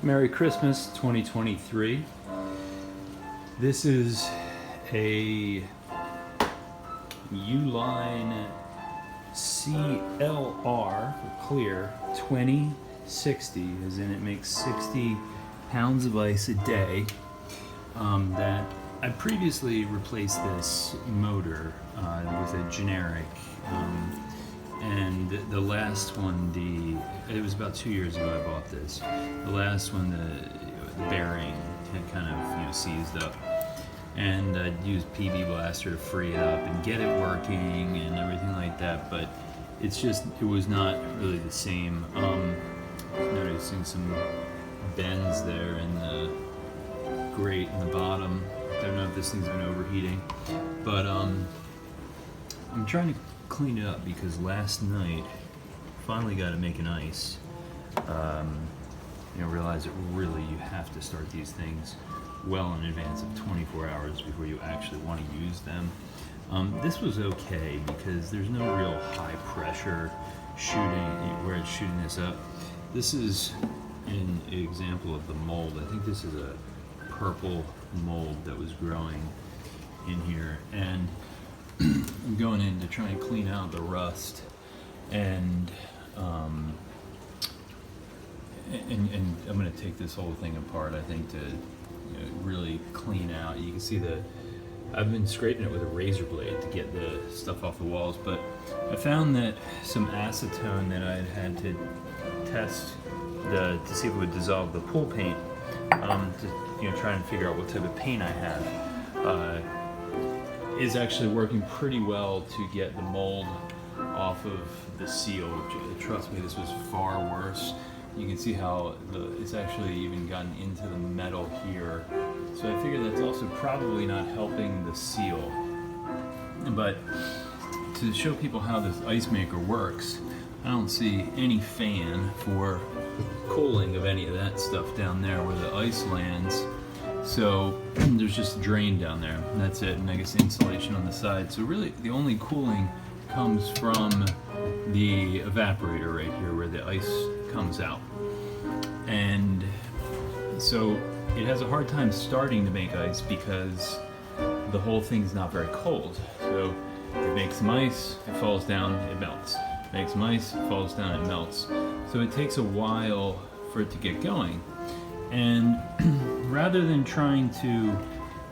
Merry Christmas 2023. This is a Uline CLR for clear 2060, as in it makes 60 pounds of ice a day. That I previously replaced this motor with a generic, and the last one, it was about 2 years ago I bought this. The last one, the bearing had kind of seized up, and I'd used PB Blaster to free it up and get it working and everything like that. But it was not really the same. Noticing some bends there in the grate in the bottom. Don't know if this thing's been overheating, but I'm trying to clean it up because last night finally got it making ice. Realize that really you have to start these things well in advance of 24 hours before you actually want to use them. This was okay because there's no real high pressure shooting where it's shooting this up. This is an example of the mold. I think this is a purple mold that was growing in here, and I'm going in to try and clean out the rust, and I'm going to take this whole thing apart, I think, to really clean out. You can see I've been scraping it with a razor blade to get the stuff off the walls, but I found that some acetone that I had to test to see if it would dissolve the pool paint, to try and figure out what type of paint I have, is actually working pretty well to get the mold off of the seal. Trust me, this was far worse. You can see how it's actually even gotten into the metal here. So I figure that's also probably not helping the seal. But to show people how this ice maker works, I don't see any fan for cooling of any of that stuff down there where the ice lands. So there's just a drain down there, and that's it, and I guess insulation on the side. So really the only cooling comes from the evaporator right here where the ice comes out. And so it has a hard time starting to make ice because the whole thing's not very cold. So it makes some ice, it falls down, it melts. Makes some ice, it falls down, it melts. So it takes a while for it to get going. And rather than trying to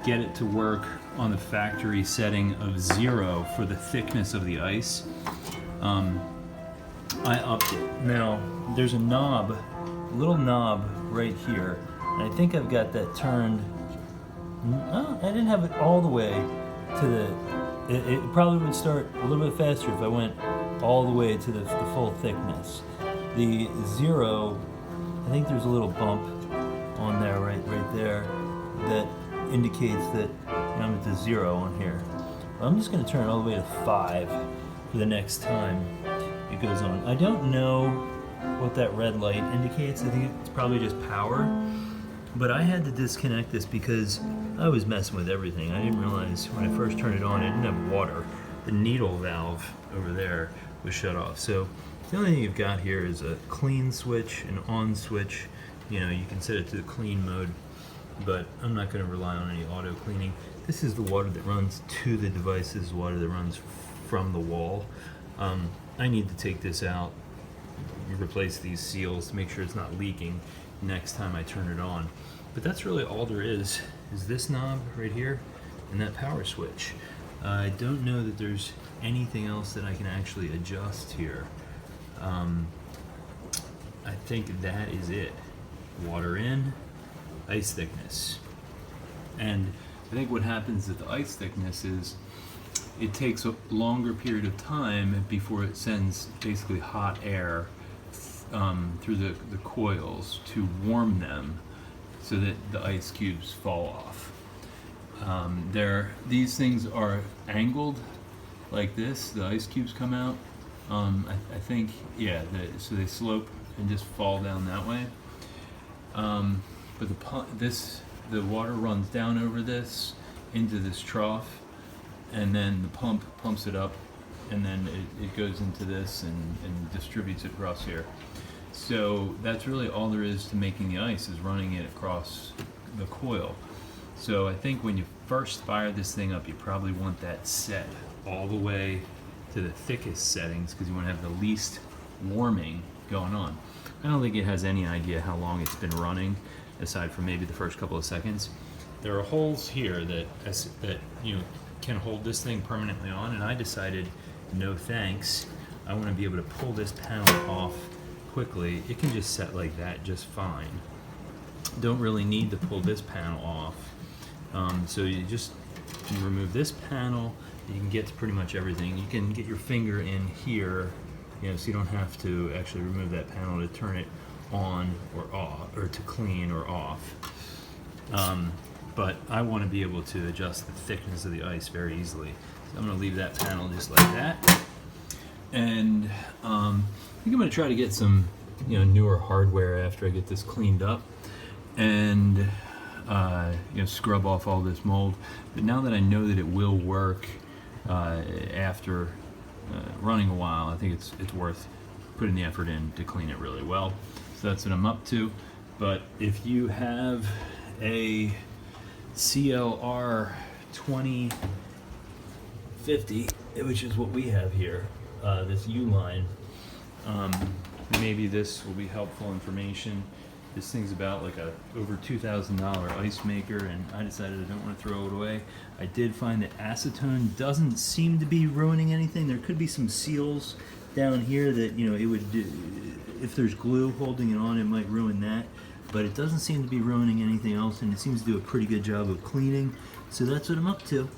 get it to work on the factory setting of 0 for the thickness of the ice, I upped it. Now, there's a little knob right here, and I think I've got that turned. I didn't have it all the way to it probably would start a little bit faster if I went all the way to the full thickness. The 0, I think there's a little bump on there, right there, that indicates that I'm at the 0 on here. I'm just going to turn it all the way to 5 for the next time it goes on. I don't know what that red light indicates. I think it's probably just power. But I had to disconnect this because I was messing with everything. I didn't realize when I first turned it on, it didn't have water. The needle valve over there was shut off. So the only thing you've got here is a clean switch, an on switch. You can set it to the clean mode, but I'm not going to rely on any auto cleaning. This is the water that runs to the device. This is water that runs from the wall. I need to take this out, replace these seals to make sure it's not leaking next time I turn it on. But that's really all there is this knob right here and that power switch. I don't know that there's anything else that I can actually adjust here. I think that is it. Water in, ice thickness. And I think what happens with the ice thickness is it takes a longer period of time before it sends basically hot air through the coils to warm them so that the ice cubes fall off. These things are angled like this. The ice cubes come out. I think, yeah, so they slope and just fall down that way. But the water runs down over this into this trough, and then the pump pumps it up, and then it goes into this and distributes it across here. So that's really all there is to making the ice, is running it across the coil. So I think when you first fire this thing up, you probably want that set all the way to the thickest settings, because you want to have the least warming going on. I don't think it has any idea how long it's been running, aside from maybe the first couple of seconds. There are holes here that you can hold this thing permanently on, and I decided, no thanks. I want to be able to pull this panel off quickly. It can just set like that just fine. Don't really need to pull this panel off. So you remove this panel, you can get to pretty much everything. You can get your finger in here, so you don't have to actually remove that panel to turn it on or off, or to clean or off. But I want to be able to adjust the thickness of the ice very easily. So I'm going to leave that panel just like that. And I think I'm going to try to get some newer hardware after I get this cleaned up, and scrub off all this mold. But now that I know that it will work after running a while, I think it's worth putting the effort in to clean it really well. So that's what I'm up to. But if you have a CLR2060, which is what we have here, this U-line, maybe this will be helpful information. This thing's about like a over $2,000 ice maker, and I decided I don't want to throw it away. I did find that acetone doesn't seem to be ruining anything. There could be some seals down here that it would do. If there's glue holding it on, it might ruin that, but it doesn't seem to be ruining anything else, and it seems to do a pretty good job of cleaning. So that's what I'm up to.